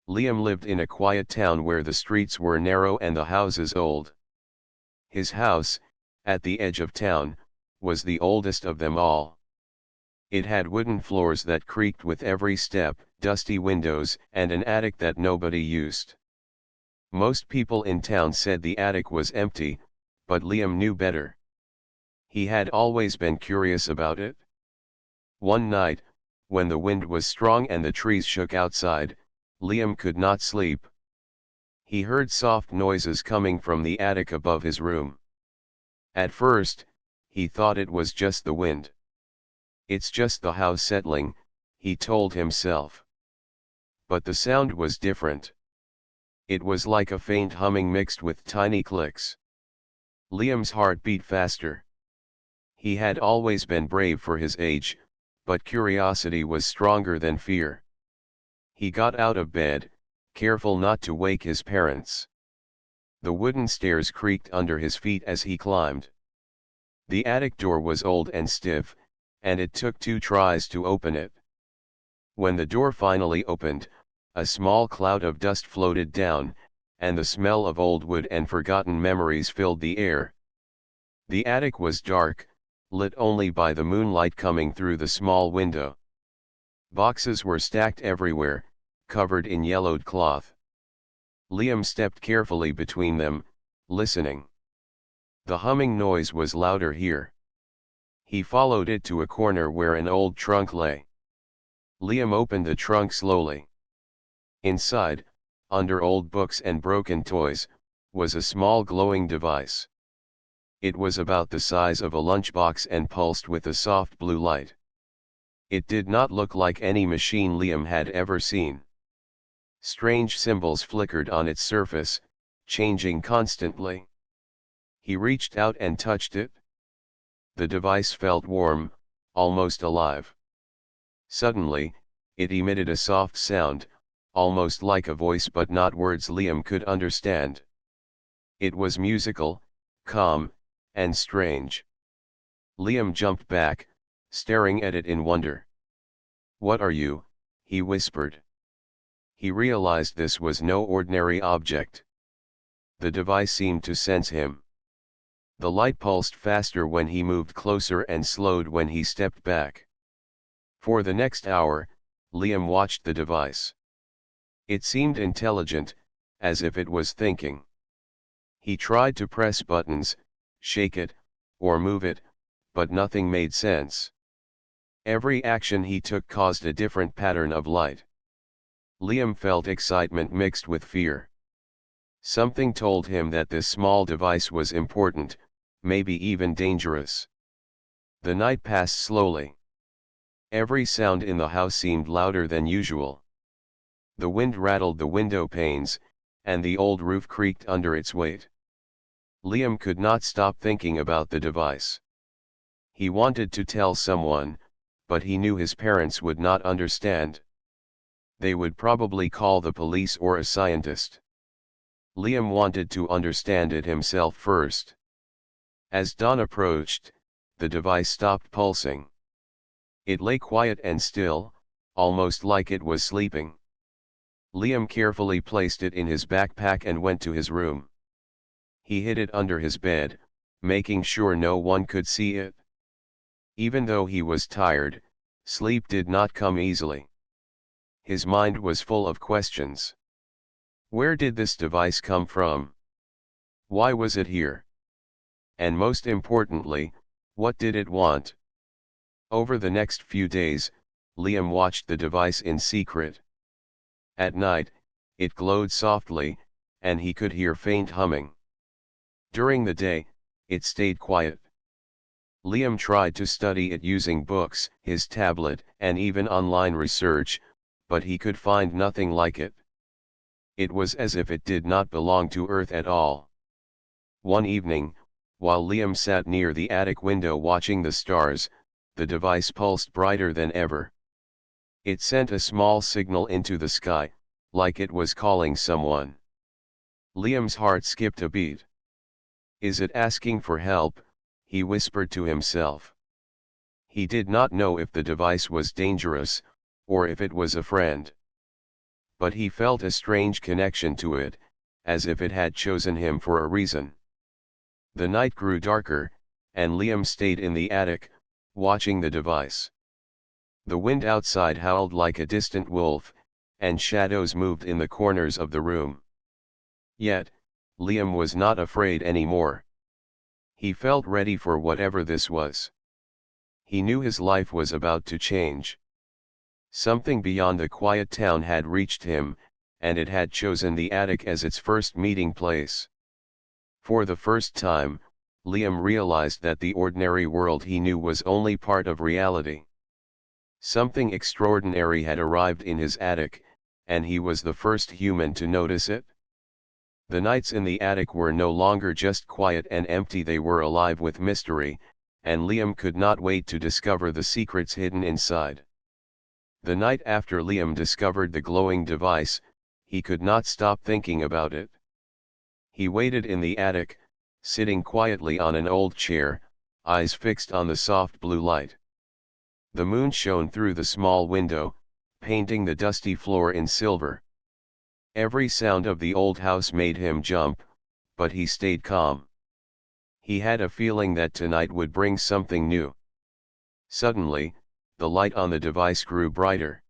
Liam lived in a quiet town where the streets were narrow and the houses old. His house, at the edge of town, was the oldest of them all. It had wooden floors that creaked with every step, dusty windows, and an attic that nobody used. Most people in town said the attic was empty, but Liam knew better. He had always been curious about it. One night, when the wind was strong and the trees shook outside, Liam could not sleep. He heard soft noises coming from the attic above his room. At first, he thought it was just the wind. "It's just the house settling," he told himself. But the sound was different. It was like a faint humming mixed with tiny clicks. Liam's heart beat faster. He had always been brave for his age, but curiosity was stronger than fear. He got out of bed, careful not to wake his parents. The wooden stairs creaked under his feet as he climbed. The attic door was old and stiff, and it took 2 tries to open it. When the door finally opened, a small cloud of dust floated down, and the smell of old wood and forgotten memories filled the air. The attic was dark, lit only by the moonlight coming through the small window. Boxes were stacked everywhere, covered in yellowed cloth. Liam stepped carefully between them, listening. The humming noise was louder here. He followed it to a corner where an old trunk lay. Liam opened the trunk slowly. Inside, under old books and broken toys, was a small glowing device. It was about the size of a lunchbox and pulsed with a soft blue light. It did not look like any machine Liam had ever seen. Strange symbols flickered on its surface, changing constantly. He reached out and touched it. The device felt warm, almost alive. Suddenly, it emitted a soft sound, almost like a voice but not words Liam could understand. It was musical, calm, and strange. Liam jumped back, staring at it in wonder. "What are you?" he whispered. He realized this was no ordinary object. The device seemed to sense him. The light pulsed faster when he moved closer and slowed when he stepped back. For the next hour, Liam watched the device. It seemed intelligent, as if it was thinking. He tried to press buttons, shake it, or move it, but nothing made sense. Every action he took caused a different pattern of light. Liam felt excitement mixed with fear. Something told him that this small device was important, maybe even dangerous. The night passed slowly. Every sound in the house seemed louder than usual. The wind rattled the window panes, and the old roof creaked under its weight. Liam could not stop thinking about the device. He wanted to tell someone, but he knew his parents would not understand. They would probably call the police or a scientist. Liam wanted to understand it himself first. As dawn approached, the device stopped pulsing. It lay quiet and still, almost like it was sleeping. Liam carefully placed it in his backpack and went to his room. He hid it under his bed, making sure no one could see it. Even though he was tired, sleep did not come easily. His mind was full of questions. Where did this device come from? Why was it here? And most importantly, what did it want? Over the next few days, Liam watched the device in secret. At night, it glowed softly, and he could hear faint humming. During the day, it stayed quiet. Liam tried to study it using books, his tablet, and even online research, but he could find nothing like it. It was as if it did not belong to Earth at all. One evening, while Liam sat near the attic window watching the stars, the device pulsed brighter than ever. It sent a small signal into the sky, like it was calling someone. Liam's heart skipped a beat. Is it asking for help? He whispered to himself. He did not know if the device was dangerous, or if it was a friend. but he felt a strange connection to it, as if it had chosen him for a reason. The night grew darker, and Liam stayed in the attic, watching the device. The wind outside howled like a distant wolf, and shadows moved in the corners of the room. Yet, Liam was not afraid anymore. He felt ready for whatever this was. He knew his life was about to change. Something beyond the quiet town had reached him, and it had chosen the attic as its first meeting place. For the first time, Liam realized that the ordinary world he knew was only part of reality. Something extraordinary had arrived in his attic, and he was the first human to notice it. The nights in the attic were no longer just quiet and empty, they were alive with mystery, and Liam could not wait to discover the secrets hidden inside. The night after Liam discovered the glowing device, he could not stop thinking about it. He waited in the attic, sitting quietly on an old chair, eyes fixed on the soft blue light. The moon shone through the small window, painting the dusty floor in silver. Every sound of the old house made him jump, but he stayed calm. He had a feeling that tonight would bring something new. Suddenly, the light on the device grew brighter.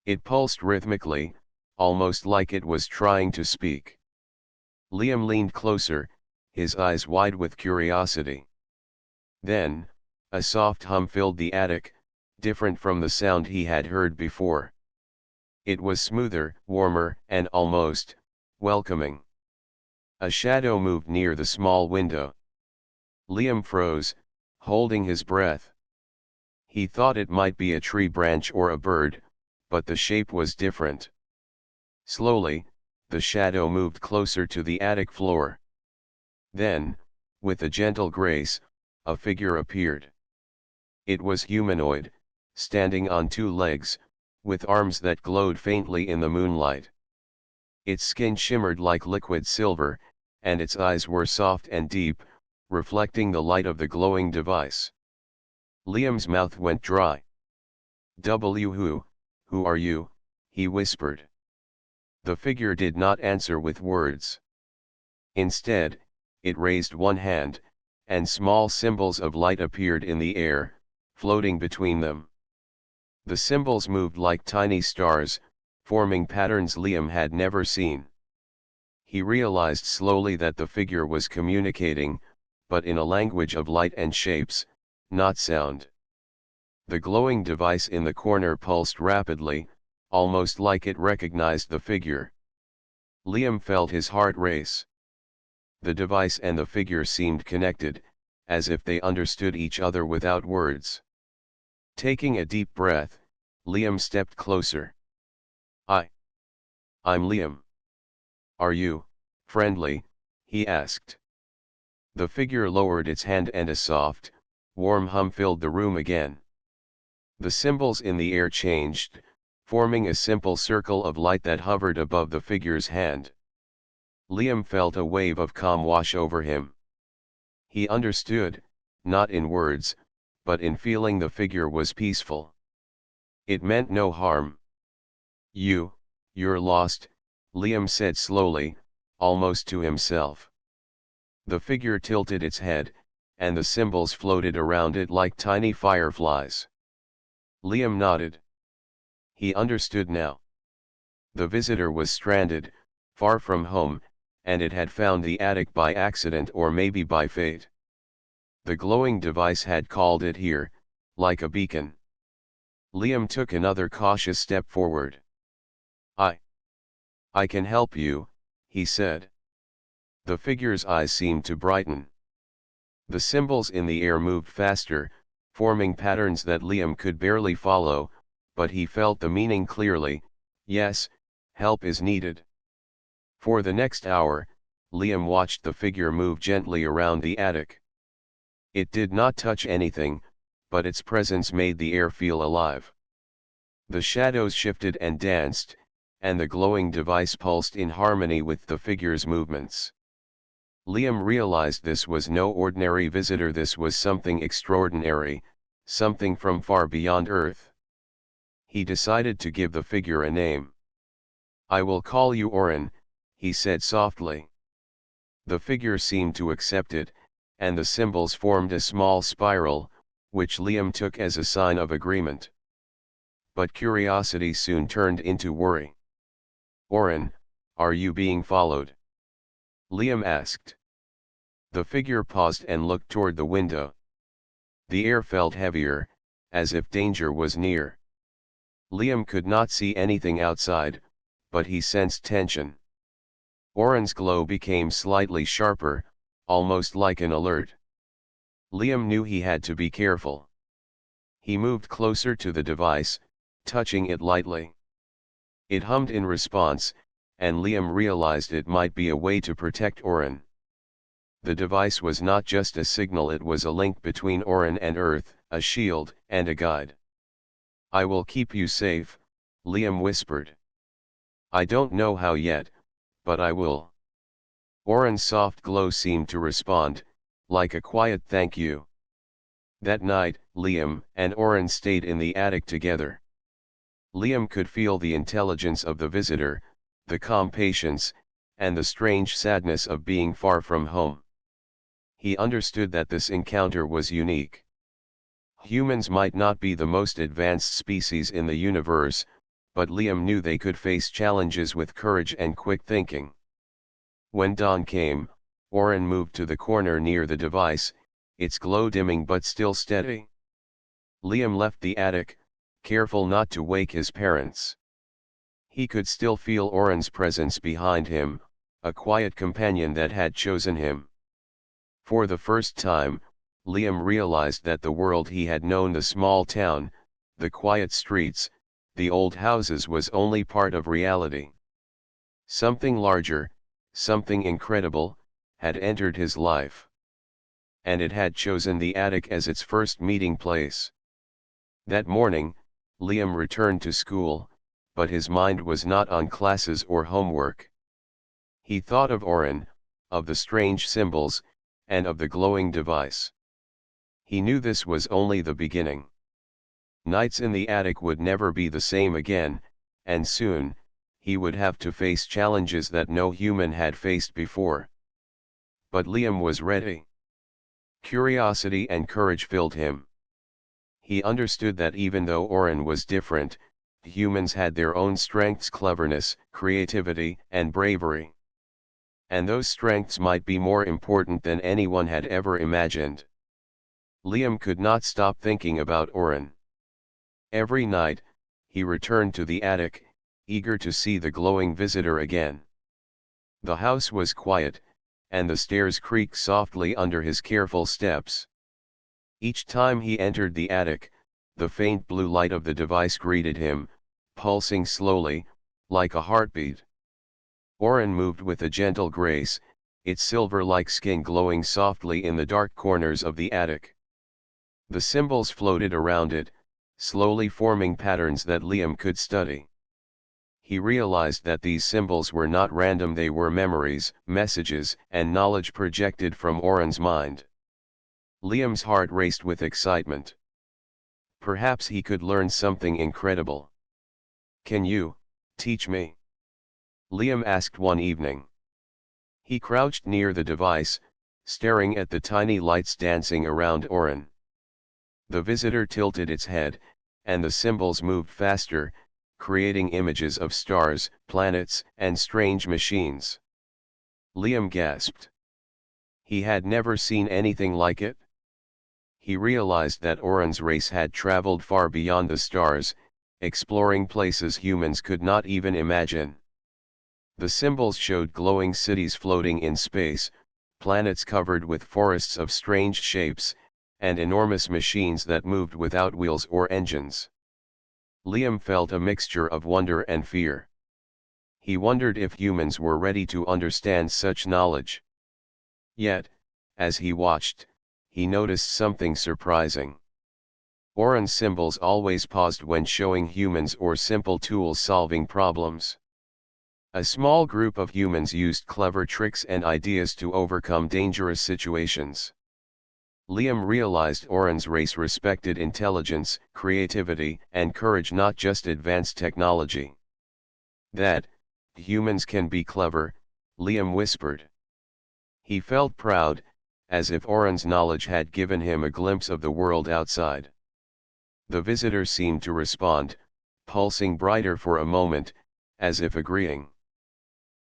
It pulsed rhythmically, almost like it was trying to speak. Liam leaned closer, his eyes wide with curiosity. Then, a soft hum filled the attic, different from the sound he had heard before. It was smoother, warmer, and almost welcoming. A shadow moved near the small window. Liam froze, holding his breath. He thought it might be a tree branch or a bird, but the shape was different. Slowly, the shadow moved closer to the attic floor. Then, with a gentle grace, a figure appeared. It was humanoid, standing on two legs, with arms that glowed faintly in the moonlight. Its skin shimmered like liquid silver, and its eyes were soft and deep, reflecting the light of the glowing device. Liam's mouth went dry. Who are you?" he whispered. The figure did not answer with words. Instead, it raised one hand, and small symbols of light appeared in the air, floating between them. The symbols moved like tiny stars, forming patterns Liam had never seen. He realized slowly that the figure was communicating, but in a language of light and shapes, not sound. The glowing device in the corner pulsed rapidly, almost like it recognized the figure. Liam felt his heart race. The device and the figure seemed connected, as if they understood each other without words. Taking a deep breath, Liam stepped closer. I'm Liam. Are you friendly?" he asked. The figure lowered its hand and a soft, warm hum filled the room again. The symbols in the air changed, forming a simple circle of light that hovered above the figure's hand. Liam felt a wave of calm wash over him. He understood, not in words, but in feeling the figure was peaceful. It meant no harm. You're lost," Liam said slowly, almost to himself. The figure tilted its head, and the symbols floated around it like tiny fireflies. Liam nodded. He understood now. The visitor was stranded, far from home, and it had found the attic by accident or maybe by fate. The glowing device had called it here, like a beacon. Liam took another cautious step forward. I can help you," he said. The figure's eyes seemed to brighten. The symbols in the air moved faster, forming patterns that Liam could barely follow, but he felt the meaning clearly. Yes, help is needed. For the next hour, Liam watched the figure move gently around the attic. It did not touch anything, but its presence made the air feel alive. The shadows shifted and danced, and the glowing device pulsed in harmony with the figure's movements. Liam realized this was no ordinary visitor, this was something extraordinary, something from far beyond Earth. He decided to give the figure a name. "I will call you Oren," he said softly. The figure seemed to accept it, and the symbols formed a small spiral, which Liam took as a sign of agreement. But curiosity soon turned into worry. "Oren, are you being followed?" Liam asked. The figure paused and looked toward the window. The air felt heavier, as if danger was near. Liam could not see anything outside, but he sensed tension. Oren's glow became slightly sharper, almost like an alert. Liam knew he had to be careful. He moved closer to the device, touching it lightly. It hummed in response, and Liam realized it might be a way to protect Oren. The device was not just a signal, it was a link between Oren and Earth, a shield, and a guide. "I will keep you safe," Liam whispered. "I don't know how yet, but I will." Oren's soft glow seemed to respond, like a quiet thank you. That night, Liam and Oren stayed in the attic together. Liam could feel the intelligence of the visitor, the calm patience, and the strange sadness of being far from home. He understood that this encounter was unique. Humans might not be the most advanced species in the universe, but Liam knew they could face challenges with courage and quick thinking. When dawn came, Oren moved to the corner near the device, its glow dimming but still steady. Liam left the attic, careful not to wake his parents. He could still feel Oren's presence behind him, a quiet companion that had chosen him. For the first time, Liam realized that the world he had known, the small town, the quiet streets, the old houses, was only part of reality. Something larger, something incredible, had entered his life. And it had chosen the attic as its first meeting place. That morning, Liam returned to school, but his mind was not on classes or homework. He thought of Oren, of the strange symbols, and of the glowing device. He knew this was only the beginning. Nights in the attic would never be the same again, and soon, he would have to face challenges that no human had faced before. But Liam was ready. Curiosity and courage filled him. He understood that even though Oren was different, humans had their own strengths: cleverness, creativity, and bravery. And those strengths might be more important than anyone had ever imagined. Liam could not stop thinking about Oren. Every night, he returned to the attic, eager to see the glowing visitor again. The house was quiet, and the stairs creaked softly under his careful steps. Each time he entered the attic, the faint blue light of the device greeted him, pulsing slowly, like a heartbeat. Oren moved with a gentle grace, its silver-like skin glowing softly in the dark corners of the attic. The symbols floated around it, slowly forming patterns that Liam could study. He realized that these symbols were not random, they were memories, messages, and knowledge projected from Oren's mind. Liam's heart raced with excitement. Perhaps he could learn something incredible. "Can you teach me?" Liam asked one evening. He crouched near the device, staring at the tiny lights dancing around Oren. The visitor tilted its head, and the symbols moved faster, creating images of stars, planets, and strange machines. Liam gasped. He had never seen anything like it. He realized that Oren's race had traveled far beyond the stars, exploring places humans could not even imagine. The symbols showed glowing cities floating in space, planets covered with forests of strange shapes, and enormous machines that moved without wheels or engines. Liam felt a mixture of wonder and fear. He wondered if humans were ready to understand such knowledge. Yet, as he watched, he noticed something surprising. Oren's symbols always paused when showing humans or simple tools solving problems. A small group of humans used clever tricks and ideas to overcome dangerous situations. Liam realized Oren's race respected intelligence, creativity, and courage, not just advanced technology. That, "Humans can be clever," Liam whispered. He felt proud, as if Oren's knowledge had given him a glimpse of the world outside. The visitor seemed to respond, pulsing brighter for a moment, as if agreeing.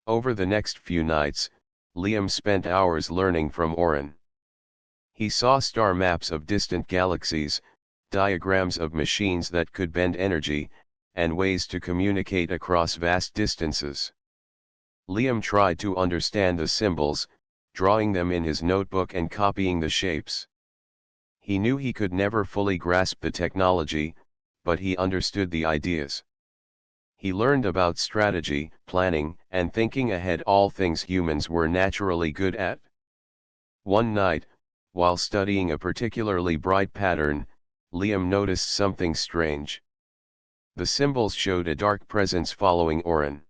Over the next few nights, Liam spent hours learning from Oren. He saw star maps of distant galaxies, diagrams of machines that could bend energy, and ways to communicate across vast distances. Liam tried to understand the symbols, drawing them in his notebook and copying the shapes. He knew he could never fully grasp the technology, but he understood the ideas. He learned about strategy, planning, and thinking ahead, all things humans were naturally good at. One night, while studying a particularly bright pattern, Liam noticed something strange. The symbols showed a dark presence following Oren.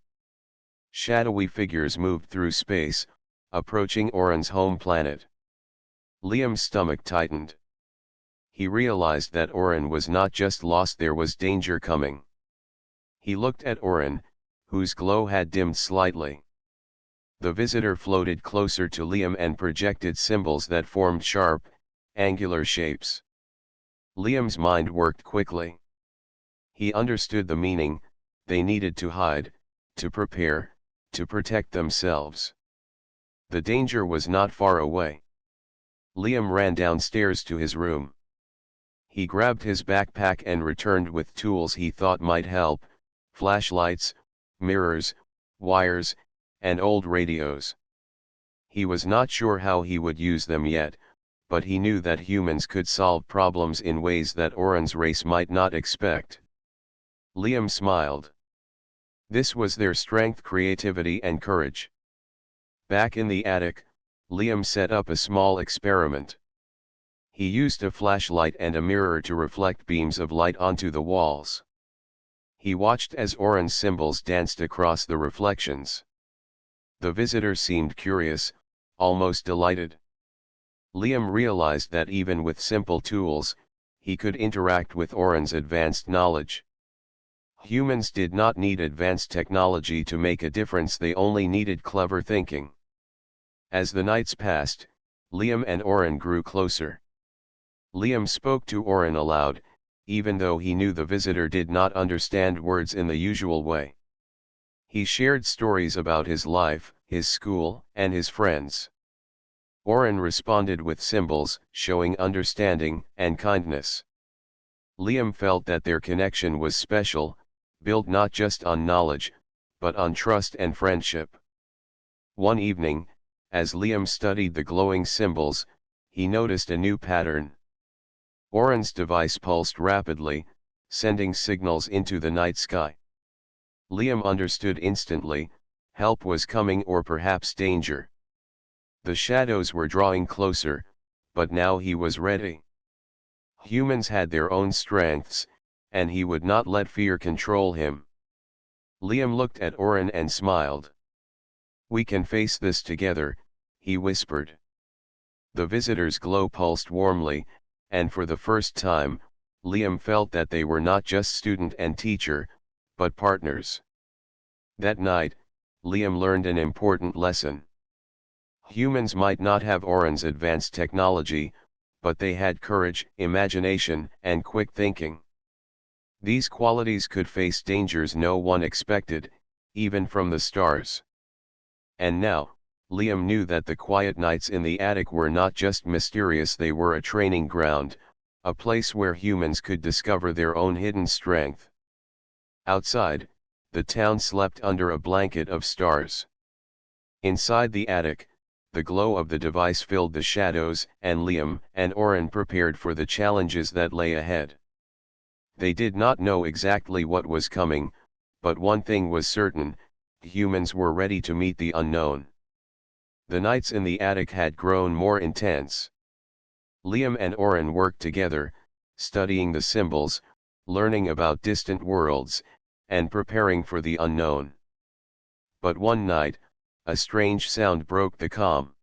Shadowy figures moved through space, approaching Oren's home planet. Liam's stomach tightened. He realized that Oren was not just lost, there was danger coming. He looked at Oren, whose glow had dimmed slightly. The visitor floated closer to Liam and projected symbols that formed sharp, angular shapes. Liam's mind worked quickly. He understood the meaning: they needed to hide, to prepare, to protect themselves. The danger was not far away. Liam ran downstairs to his room. He grabbed his backpack and returned with tools he thought might help: flashlights, mirrors, wires, and old radios. He was not sure how he would use them yet, but he knew that humans could solve problems in ways that Oren's race might not expect. Liam smiled. This was their strength: creativity and courage. Back in the attic, Liam set up a small experiment. He used a flashlight and a mirror to reflect beams of light onto the walls. He watched as Oren's symbols danced across the reflections. The visitor seemed curious, almost delighted. Liam realized that even with simple tools, he could interact with Oren's advanced knowledge. Humans did not need advanced technology to make a difference, they only needed clever thinking. As the nights passed, Liam and Oren grew closer. Liam spoke to Oren aloud, even though he knew the visitor did not understand words in the usual way. He shared stories about his life, his school, and his friends. Oren responded with symbols, showing understanding and kindness. Liam felt that their connection was special, built not just on knowledge, but on trust and friendship. One evening, as Liam studied the glowing symbols, he noticed a new pattern. Oren's device pulsed rapidly, sending signals into the night sky. Liam understood instantly: help was coming, or perhaps danger. The shadows were drawing closer, but now he was ready. Humans had their own strengths, and he would not let fear control him. Liam looked at Oren and smiled. "We can face this together," he whispered. The visitor's glow pulsed warmly, and for the first time, Liam felt that they were not just student and teacher, but partners. That night, Liam learned an important lesson. Humans might not have Oren's advanced technology, but they had courage, imagination, and quick thinking. These qualities could face dangers no one expected, even from the stars. And now, Liam knew that the quiet nights in the attic were not just mysterious, they were a training ground, a place where humans could discover their own hidden strength. Outside, the town slept under a blanket of stars. Inside the attic, the glow of the device filled the shadows, and Liam and Oren prepared for the challenges that lay ahead. They did not know exactly what was coming, but one thing was certain: humans were ready to meet the unknown. The nights in the attic had grown more intense. Liam and Oren worked together, studying the symbols, learning about distant worlds, and preparing for the unknown. But one night, a strange sound broke the calm.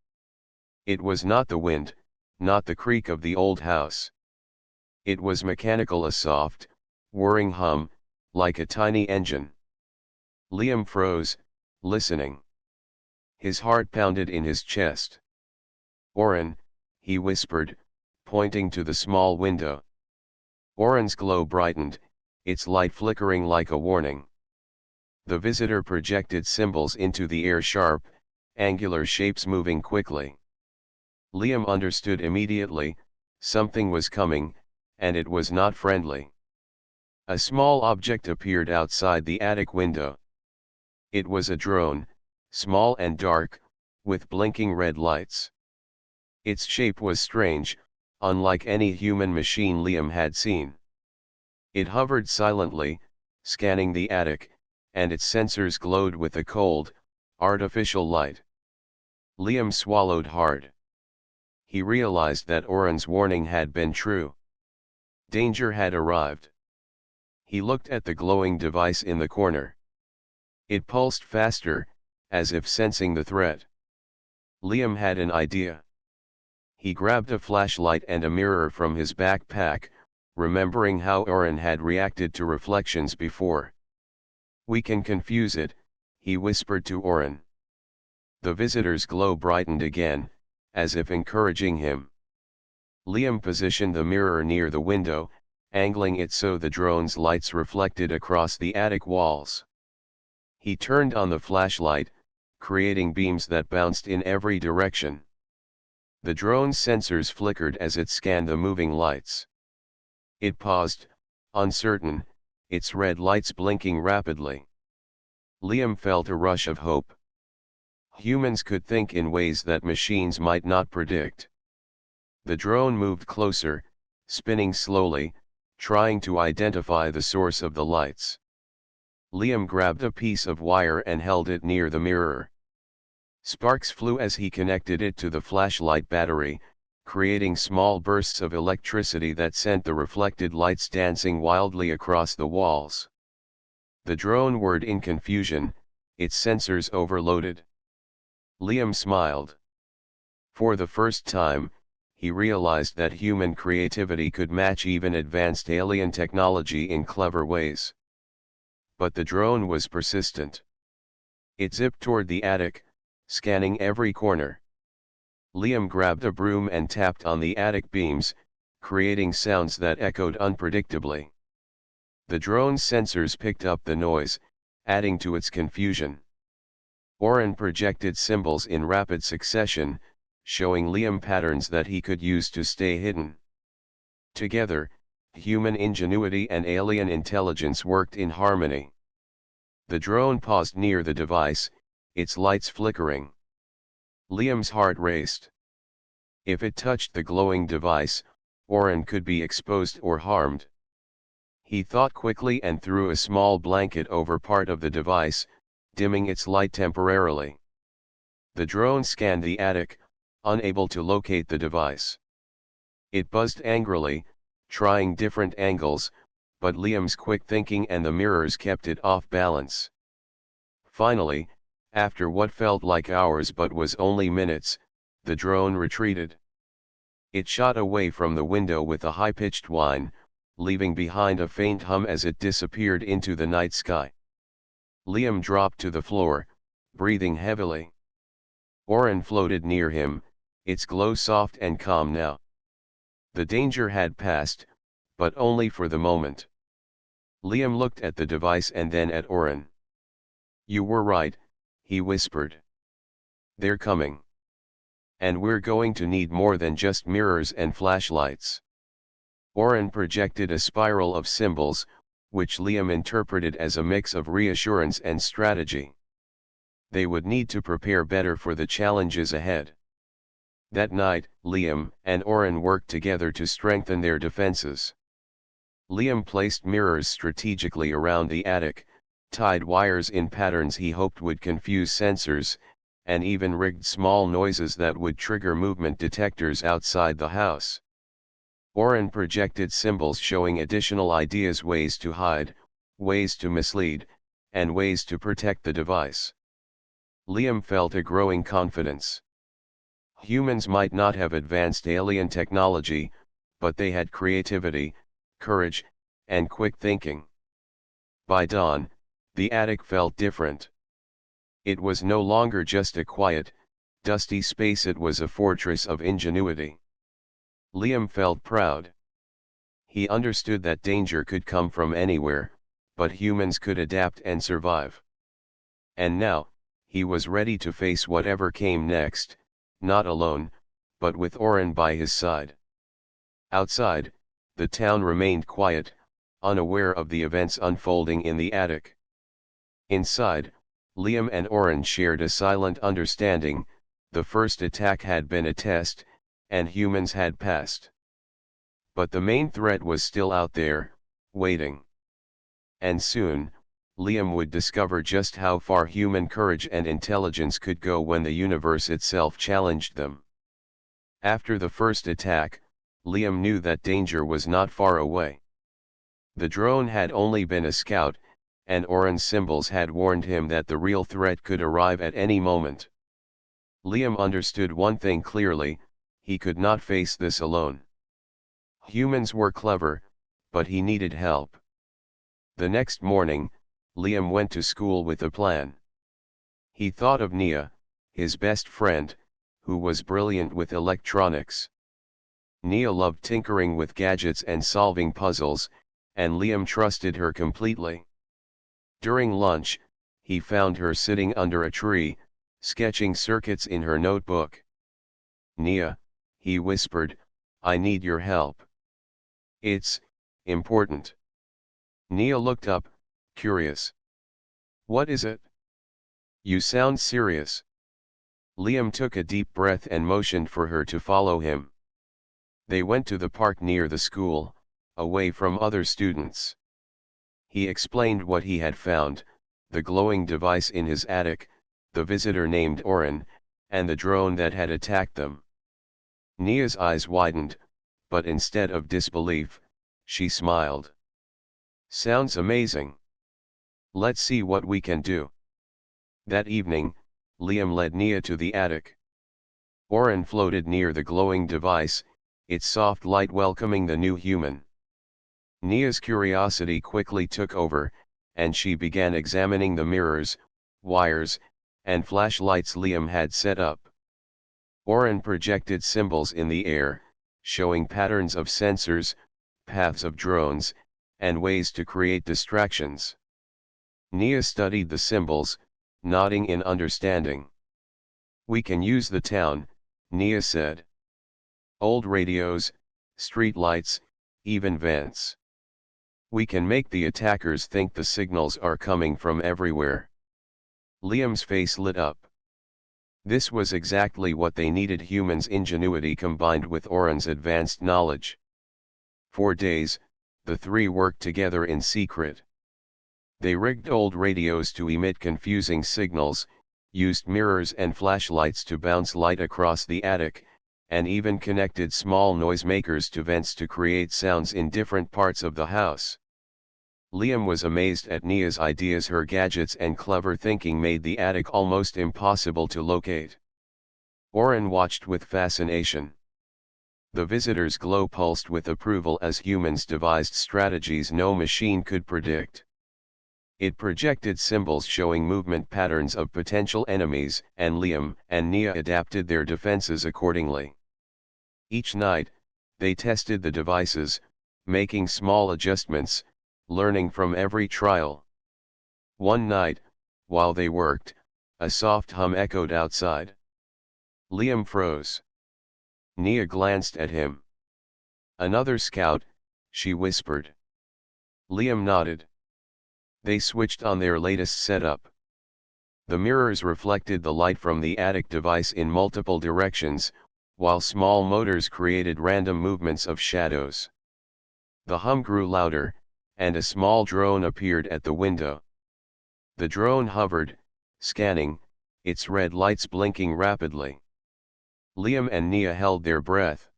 It was not the wind, not the creak of the old house. It was mechanical, a soft, whirring hum, like a tiny engine. Liam froze, listening. His heart pounded in his chest. "Oren," he whispered, pointing to the small window. Oren's glow brightened, its light flickering like a warning. The visitor projected symbols into the air, sharp, angular shapes moving quickly. Liam understood immediately, something was coming, and it was not friendly. A small object appeared outside the attic window. It was a drone, small and dark, with blinking red lights. Its shape was strange, unlike any human machine Liam had seen. It hovered silently, scanning the attic, and its sensors glowed with a cold, artificial light. Liam swallowed hard. He realized that Oren's warning had been true. Danger had arrived. He looked at the glowing device in the corner. It pulsed faster, as if sensing the threat. Liam had an idea. He grabbed a flashlight and a mirror from his backpack, remembering how Oren had reacted to reflections before. "We can confuse it," he whispered to Oren. The visitor's glow brightened again, as if encouraging him. Liam positioned the mirror near the window, angling it so the drone's lights reflected across the attic walls. He turned on the flashlight, creating beams that bounced in every direction. The drone's sensors flickered as it scanned the moving lights. It paused, uncertain, its red lights blinking rapidly. Liam felt a rush of hope. Humans could think in ways that machines might not predict. The drone moved closer, spinning slowly, trying to identify the source of the lights. Liam grabbed a piece of wire and held it near the mirror. Sparks flew as he connected it to the flashlight battery, creating small bursts of electricity that sent the reflected lights dancing wildly across the walls. The drone whirred in confusion, its sensors overloaded. Liam smiled. For the first time, he realized that human creativity could match even advanced alien technology in clever ways. But the drone was persistent. It zipped toward the attic, scanning every corner. Liam grabbed a broom and tapped on the attic beams, creating sounds that echoed unpredictably. The drone's sensors picked up the noise, adding to its confusion. Oren projected symbols in rapid succession, showing Liam patterns that he could use to stay hidden. Together, human ingenuity and alien intelligence worked in harmony. The drone paused near the device, its lights flickering. Liam's heart raced. If it touched the glowing device, Oren could be exposed or harmed. He thought quickly and threw a small blanket over part of the device, dimming its light temporarily. The drone scanned the attic, unable to locate the device. It buzzed angrily, trying different angles, but Liam's quick thinking and the mirrors kept it off balance. Finally, after what felt like hours but was only minutes, the drone retreated. It shot away from the window with a high-pitched whine, leaving behind a faint hum as it disappeared into the night sky. Liam dropped to the floor, breathing heavily. Oren floated near him, its glow soft and calm now. The danger had passed, but only for the moment. Liam looked at the device and then at Oren. "You were right," he whispered. "They're coming. And we're going to need more than just mirrors and flashlights." Oren projected a spiral of symbols, which Liam interpreted as a mix of reassurance and strategy. They would need to prepare better for the challenges ahead. That night, Liam and Oren worked together to strengthen their defenses. Liam placed mirrors strategically around the attic, tied wires in patterns he hoped would confuse sensors, and even rigged small noises that would trigger movement detectors outside the house. Oren projected symbols showing additional ideas: ways to hide, ways to mislead, and ways to protect the device. Liam felt a growing confidence. Humans might not have advanced alien technology, but they had creativity, courage, and quick thinking. By dawn, the attic felt different. It was no longer just a quiet, dusty space, it was a fortress of ingenuity. Liam felt proud. He understood that danger could come from anywhere, but humans could adapt and survive. And now, he was ready to face whatever came next, not alone, but with Oren by his side. Outside, the town remained quiet, unaware of the events unfolding in the attic. Inside, Liam and Oren shared a silent understanding: the first attack had been a test, and humans had passed. But the main threat was still out there, waiting. And soon, Liam would discover just how far human courage and intelligence could go when the universe itself challenged them. After the first attack, Liam knew that danger was not far away. The drone had only been a scout, and Oren's symbols had warned him that the real threat could arrive at any moment. Liam understood one thing clearly: he could not face this alone. Humans were clever, but he needed help. The next morning, Liam went to school with a plan. He thought of Nia, his best friend, who was brilliant with electronics. Nia loved tinkering with gadgets and solving puzzles, and Liam trusted her completely. During lunch, he found her sitting under a tree, sketching circuits in her notebook. "Nia," he whispered, "I need your help. It's important." Nia looked up, curious. "What is it? You sound serious." Liam took a deep breath and motioned for her to follow him. They went to the park near the school, away from other students. He explained what he had found: the glowing device in his attic, the visitor named Oren, and the drone that had attacked them. Nia's eyes widened, but instead of disbelief, she smiled. "Sounds amazing. Let's see what we can do." That evening, Liam led Nia to the attic. Oren floated near the glowing device, its soft light welcoming the new human. Nia's curiosity quickly took over, and she began examining the mirrors, wires, and flashlights Liam had set up. Oren projected symbols in the air, showing patterns of sensors, paths of drones, and ways to create distractions. Nia studied the symbols, nodding in understanding. "We can use the town," Nia said. "Old radios, street lights, even vents. We can make the attackers think the signals are coming from everywhere." Liam's face lit up. This was exactly what they needed: humans' ingenuity combined with Oren's advanced knowledge. For days, the three worked together in secret. They rigged old radios to emit confusing signals, used mirrors and flashlights to bounce light across the attic, and even connected small noisemakers to vents to create sounds in different parts of the house. Liam was amazed at Nia's ideas. Her gadgets and clever thinking made the attic almost impossible to locate. Oren watched with fascination. The visitor's glow pulsed with approval as humans devised strategies no machine could predict. It projected symbols showing movement patterns of potential enemies, and Liam and Nia adapted their defenses accordingly. Each night, they tested the devices, making small adjustments, learning from every trial. One night, while they worked, a soft hum echoed outside. Liam froze. Nia glanced at him. "Another scout," she whispered. Liam nodded. They switched on their latest setup. The mirrors reflected the light from the attic device in multiple directions, while small motors created random movements of shadows. The hum grew louder, and a small drone appeared at the window. The drone hovered, scanning, its red lights blinking rapidly. Liam and Nia held their breath.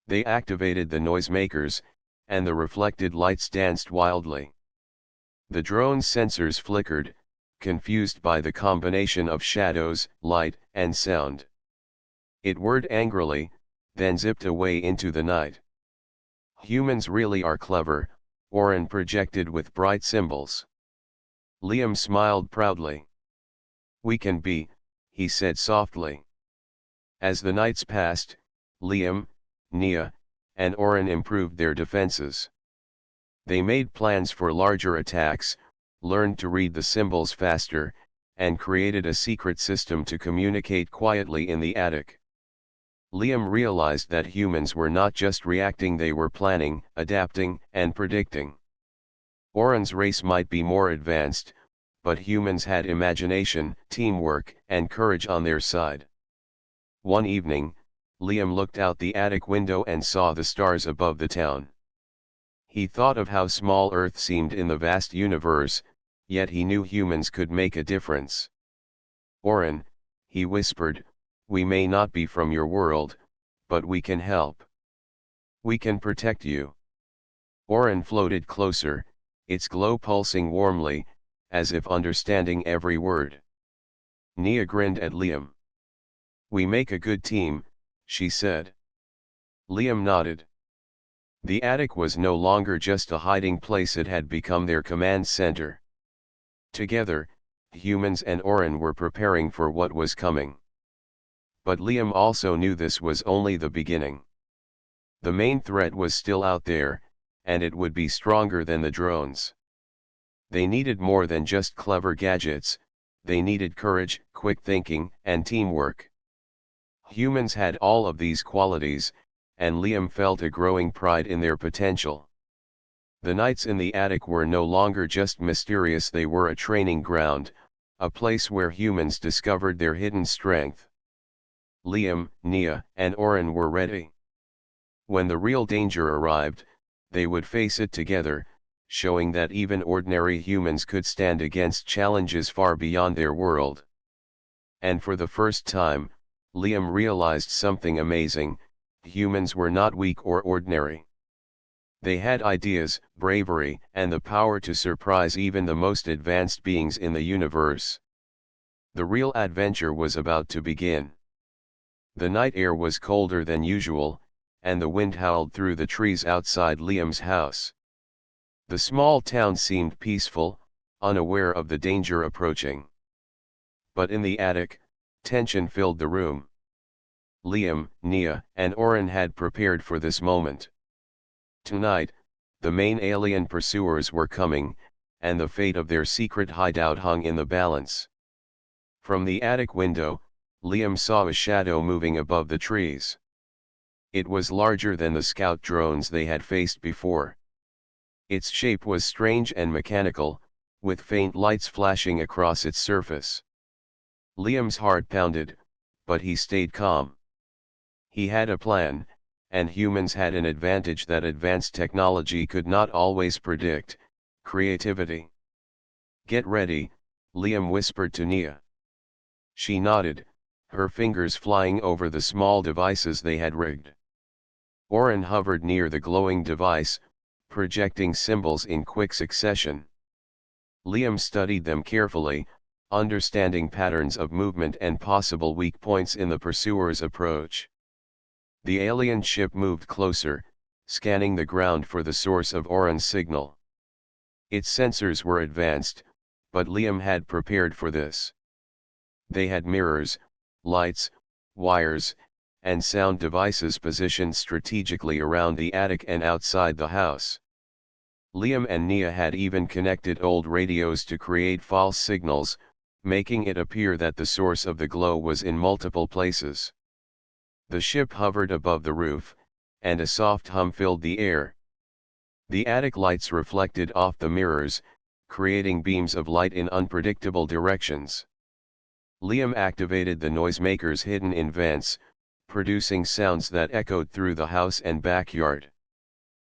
They activated the noisemakers, and the reflected lights danced wildly. The drone's sensors flickered, confused by the combination of shadows, light, and sound. It whirred angrily, then zipped away into the night. "Humans really are clever," Oren projected with bright symbols. Liam smiled proudly. "We can be," he said softly. As the nights passed, Liam, Nia, and Oren improved their defenses. They made plans for larger attacks, learned to read the symbols faster, and created a secret system to communicate quietly in the attic. Liam realized that humans were not just reacting, they were planning, adapting, and predicting. Oren's race might be more advanced, but humans had imagination, teamwork, and courage on their side. One evening, Liam looked out the attic window and saw the stars above the town. He thought of how small Earth seemed in the vast universe, yet he knew humans could make a difference. "Oren," he whispered, "we may not be from your world, but we can help. We can protect you." Oren floated closer, its glow pulsing warmly, as if understanding every word. Nia grinned at Liam. "We make a good team," she said. Liam nodded. The attic was no longer just a hiding place, it had become their command center. Together, humans and Oren were preparing for what was coming. But Liam also knew this was only the beginning. The main threat was still out there, and it would be stronger than the drones. They needed more than just clever gadgets, they needed courage, quick thinking, and teamwork. Humans had all of these qualities, and Liam felt a growing pride in their potential. The nights in the attic were no longer just mysterious, they were a training ground, a place where humans discovered their hidden strength. Liam, Nia, and Oren were ready. When the real danger arrived, they would face it together, showing that even ordinary humans could stand against challenges far beyond their world. And for the first time, Liam realized something amazing: humans were not weak or ordinary. They had ideas, bravery, and the power to surprise even the most advanced beings in the universe. The real adventure was about to begin. The night air was colder than usual, and the wind howled through the trees outside Liam's house. The small town seemed peaceful, unaware of the danger approaching. But in the attic, tension filled the room. Liam, Nia, and Oren had prepared for this moment. Tonight, the main alien pursuers were coming, and the fate of their secret hideout hung in the balance. From the attic window, Liam saw a shadow moving above the trees. It was larger than the scout drones they had faced before. Its shape was strange and mechanical, with faint lights flashing across its surface. Liam's heart pounded, but he stayed calm. He had a plan, and humans had an advantage that advanced technology could not always predict: creativity. "Get ready," Liam whispered to Nia. She nodded, her fingers flying over the small devices they had rigged. Oren hovered near the glowing device, projecting symbols in quick succession. Liam studied them carefully, understanding patterns of movement and possible weak points in the pursuer's approach. The alien ship moved closer, scanning the ground for the source of Oren's signal. Its sensors were advanced, but Liam had prepared for this. They had mirrors, lights, wires, and sound devices positioned strategically around the attic and outside the house. Liam and Nia had even connected old radios to create false signals, making it appear that the source of the glow was in multiple places. The ship hovered above the roof, and a soft hum filled the air. The attic lights reflected off the mirrors, creating beams of light in unpredictable directions. Liam activated the noisemakers hidden in vents, producing sounds that echoed through the house and backyard.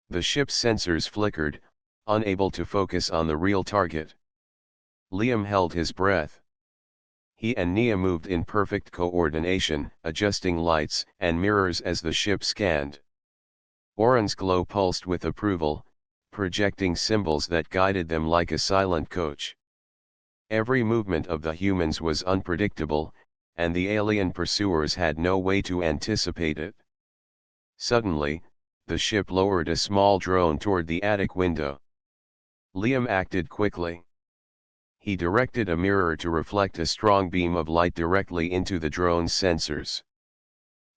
The ship's sensors flickered, unable to focus on the real target. Liam held his breath. He and Nia moved in perfect coordination, adjusting lights and mirrors as the ship scanned. Oren's glow pulsed with approval, projecting symbols that guided them like a silent coach. Every movement of the humans was unpredictable, and the alien pursuers had no way to anticipate it. Suddenly, the ship lowered a small drone toward the attic window. Liam acted quickly. He directed a mirror to reflect a strong beam of light directly into the drone's sensors.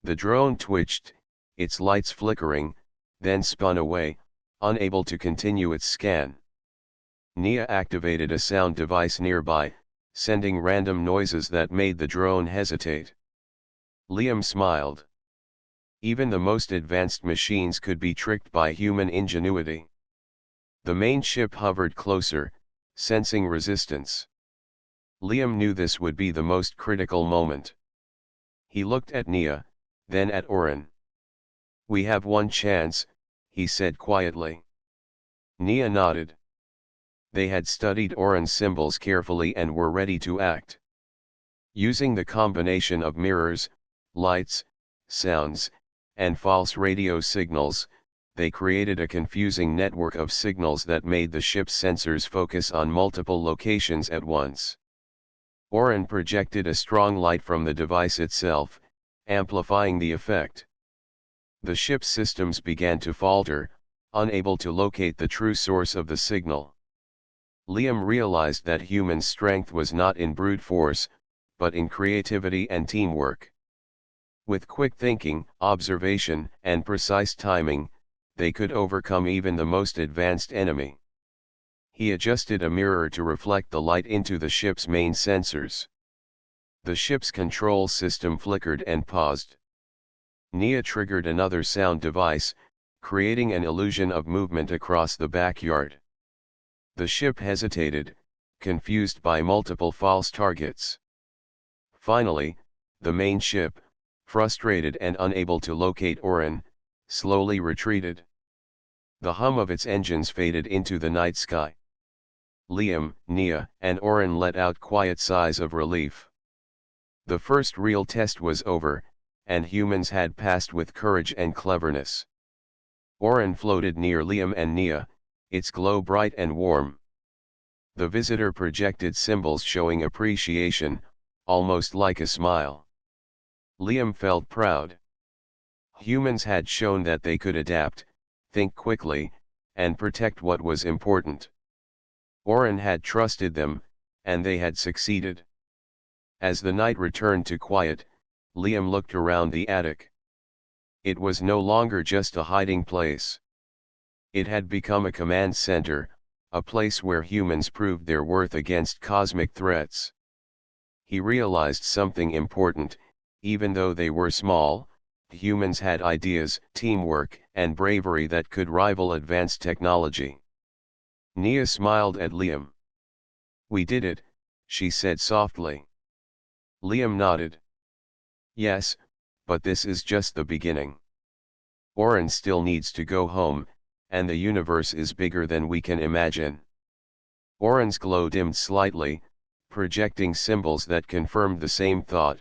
The drone twitched, its lights flickering, then spun away, unable to continue its scan. Nia activated a sound device nearby, sending random noises that made the drone hesitate. Liam smiled. Even the most advanced machines could be tricked by human ingenuity. The main ship hovered closer, sensing resistance. Liam knew this would be the most critical moment. He looked at Nia, then at Oren. "We have one chance," he said quietly. Nia nodded. They had studied Oren's symbols carefully and were ready to act. Using the combination of mirrors, lights, sounds, and false radio signals, they created a confusing network of signals that made the ship's sensors focus on multiple locations at once. Oren projected a strong light from the device itself, amplifying the effect. The ship's systems began to falter, unable to locate the true source of the signal. Liam realized that human strength was not in brute force, but in creativity and teamwork. With quick thinking, observation, and precise timing, they could overcome even the most advanced enemy. He adjusted a mirror to reflect the light into the ship's main sensors. The ship's control system flickered and paused. Nia triggered another sound device, creating an illusion of movement across the backyard. The ship hesitated, confused by multiple false targets. Finally, the main ship, frustrated and unable to locate Oren, slowly retreated. The hum of its engines faded into the night sky. Liam, Nia, and Oren let out quiet sighs of relief. The first real test was over, and humans had passed with courage and cleverness. Oren floated near Liam and Nia, its glow bright and warm. The visitor projected symbols showing appreciation, almost like a smile. Liam felt proud. Humans had shown that they could adapt, think quickly, and protect what was important. Oren had trusted them, and they had succeeded. As the night returned to quiet, Liam looked around the attic. It was no longer just a hiding place. It had become a command center, a place where humans proved their worth against cosmic threats. He realized something important: even though they were small, humans had ideas, teamwork, and bravery that could rival advanced technology. Nia smiled at Liam. "We did it," she said softly. Liam nodded. "Yes, but this is just the beginning. Oren still needs to go home, and the universe is bigger than we can imagine." Oren's glow dimmed slightly, projecting symbols that confirmed the same thought.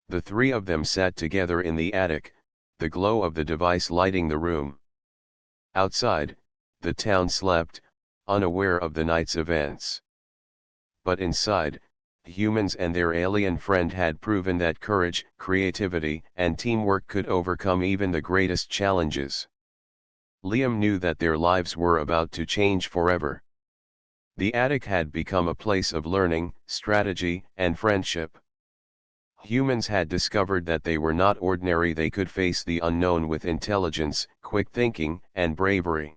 The three of them sat together in the attic, the glow of the device lighting the room. Outside, the town slept, unaware of the night's events. But inside, humans and their alien friend had proven that courage, creativity, and teamwork could overcome even the greatest challenges. Liam knew that their lives were about to change forever. The attic had become a place of learning, strategy, and friendship. Humans had discovered that they were not ordinary. They could face the unknown with intelligence, quick thinking, and bravery.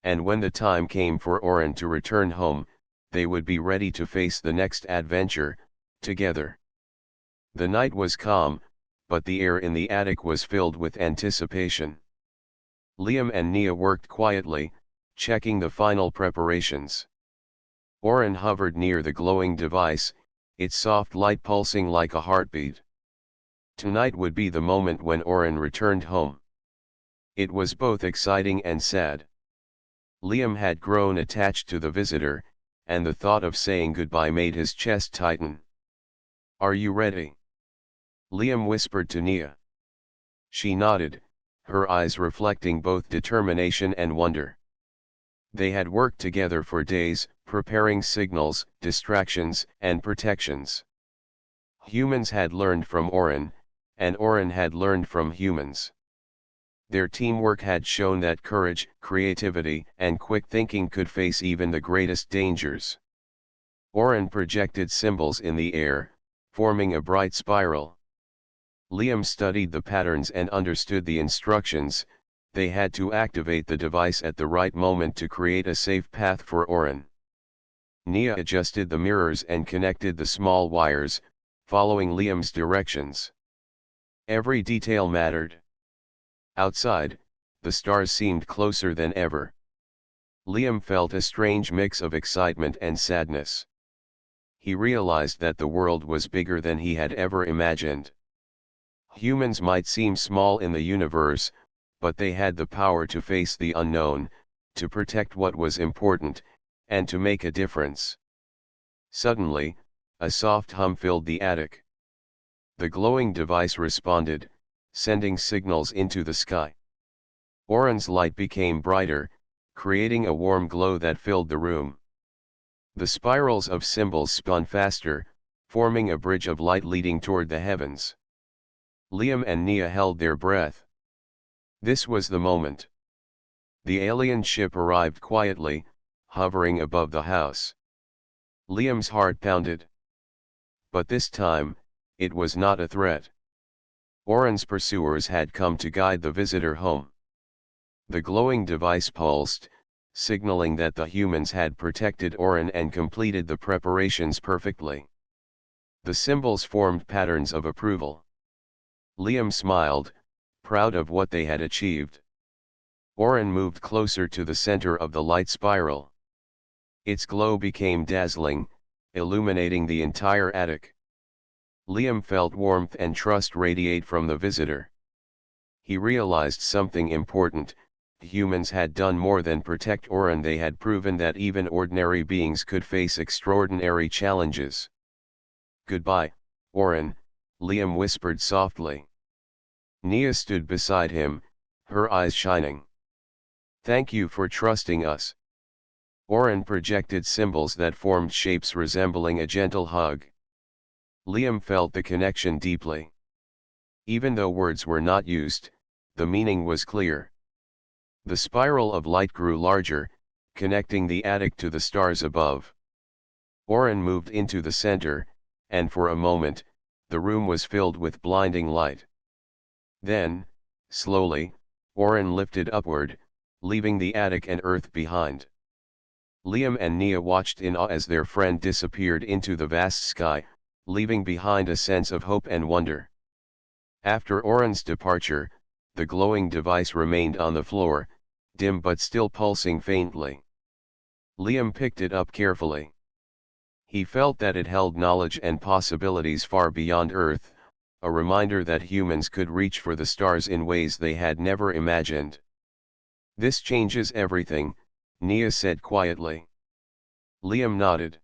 And when the time came for Oren to return home, they would be ready to face the next adventure, together. The night was calm, but the air in the attic was filled with anticipation. Liam and Nia worked quietly, checking the final preparations. Oren hovered near the glowing device, its soft light pulsing like a heartbeat. Tonight would be the moment when Oren returned home. It was both exciting and sad. Liam had grown attached to the visitor, and the thought of saying goodbye made his chest tighten. "Are you ready?" Liam whispered to Nia. She nodded, her eyes reflecting both determination and wonder. They had worked together for days, preparing signals, distractions, and protections. Humans had learned from Oren, and Oren had learned from humans. Their teamwork had shown that courage, creativity, and quick thinking could face even the greatest dangers. Oren projected symbols in the air, forming a bright spiral. Liam studied the patterns and understood the instructions. They had to activate the device at the right moment to create a safe path for Oren. Nia adjusted the mirrors and connected the small wires, following Liam's directions. Every detail mattered. Outside, the stars seemed closer than ever. Liam felt a strange mix of excitement and sadness. He realized that the world was bigger than he had ever imagined. Humans might seem small in the universe, but they had the power to face the unknown, to protect what was important, and to make a difference. Suddenly, a soft hum filled the attic. The glowing device responded, sending signals into the sky. Oren's light became brighter, creating a warm glow that filled the room. The spirals of symbols spun faster, forming a bridge of light leading toward the heavens. Liam and Nia held their breath. This was the moment. The alien ship arrived quietly, hovering above the house. Liam's heart pounded. But this time, it was not a threat. Oren's pursuers had come to guide the visitor home. The glowing device pulsed, signaling that the humans had protected Oren and completed the preparations perfectly. The symbols formed patterns of approval. Liam smiled, proud of what they had achieved. Oren moved closer to the center of the light spiral. Its glow became dazzling, illuminating the entire attic. Liam felt warmth and trust radiate from the visitor. He realized something important. Humans had done more than protect Oren. They had proven that even ordinary beings could face extraordinary challenges. "Goodbye, Oren," Liam whispered softly. Nia stood beside him, her eyes shining. "Thank you for trusting us." Oren projected symbols that formed shapes resembling a gentle hug. Liam felt the connection deeply. Even though words were not used, the meaning was clear. The spiral of light grew larger, connecting the attic to the stars above. Oren moved into the center, and for a moment, the room was filled with blinding light. Then, slowly, Oren lifted upward, leaving the attic and earth behind. Liam and Nia watched in awe as their friend disappeared into the vast sky, leaving behind a sense of hope and wonder. After Oren's departure, the glowing device remained on the floor, dim but still pulsing faintly. Liam picked it up carefully. He felt that it held knowledge and possibilities far beyond Earth, a reminder that humans could reach for the stars in ways they had never imagined. "This changes everything," Nia said quietly. Liam nodded.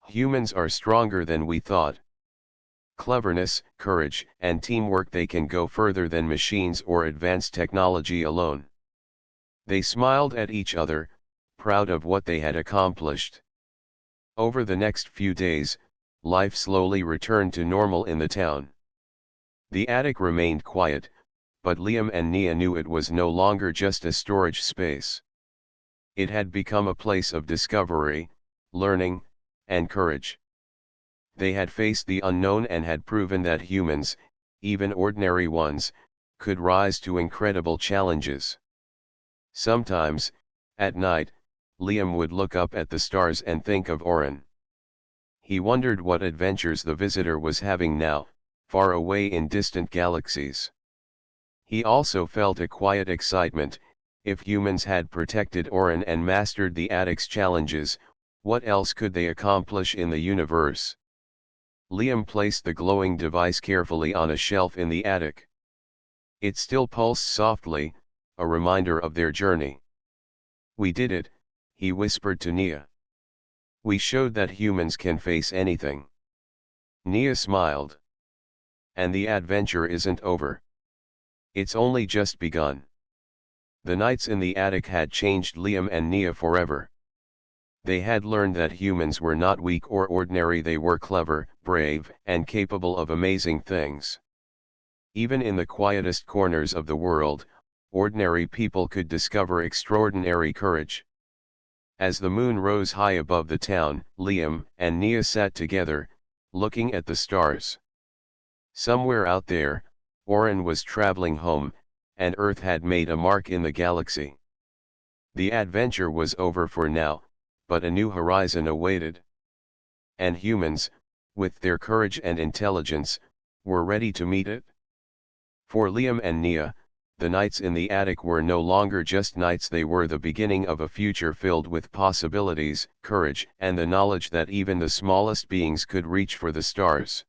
"Humans are stronger than we thought. Cleverness, courage, and teamwork, they can go further than machines or advanced technology alone." They smiled at each other, proud of what they had accomplished. Over the next few days, life slowly returned to normal in the town. The attic remained quiet, but Liam and Nia knew it was no longer just a storage space. It had become a place of discovery, learning, and courage. They had faced the unknown and had proven that humans, even ordinary ones, could rise to incredible challenges. Sometimes, at night, Liam would look up at the stars and think of Oren. He wondered what adventures the visitor was having now, far away in distant galaxies. He also felt a quiet excitement. If humans had protected Oren and mastered the attic's challenges, what else could they accomplish in the universe? Liam placed the glowing device carefully on a shelf in the attic. It still pulsed softly, a reminder of their journey. "We did it," he whispered to Nia. "We showed that humans can face anything." Nia smiled. "And the adventure isn't over. It's only just begun." The nights in the attic had changed Liam and Nia forever. They had learned that humans were not weak or ordinary. They were clever, brave, and capable of amazing things. Even in the quietest corners of the world, ordinary people could discover extraordinary courage. As the moon rose high above the town, Liam and Nia sat together, looking at the stars. Somewhere out there, Orion was traveling home, and Earth had made a mark in the galaxy. The adventure was over for now, but a new horizon awaited. And humans, with their courage and intelligence, were ready to meet it. For Liam and Nia, the nights in the attic were no longer just nights, they were the beginning of a future filled with possibilities, courage, and the knowledge that even the smallest beings could reach for the stars.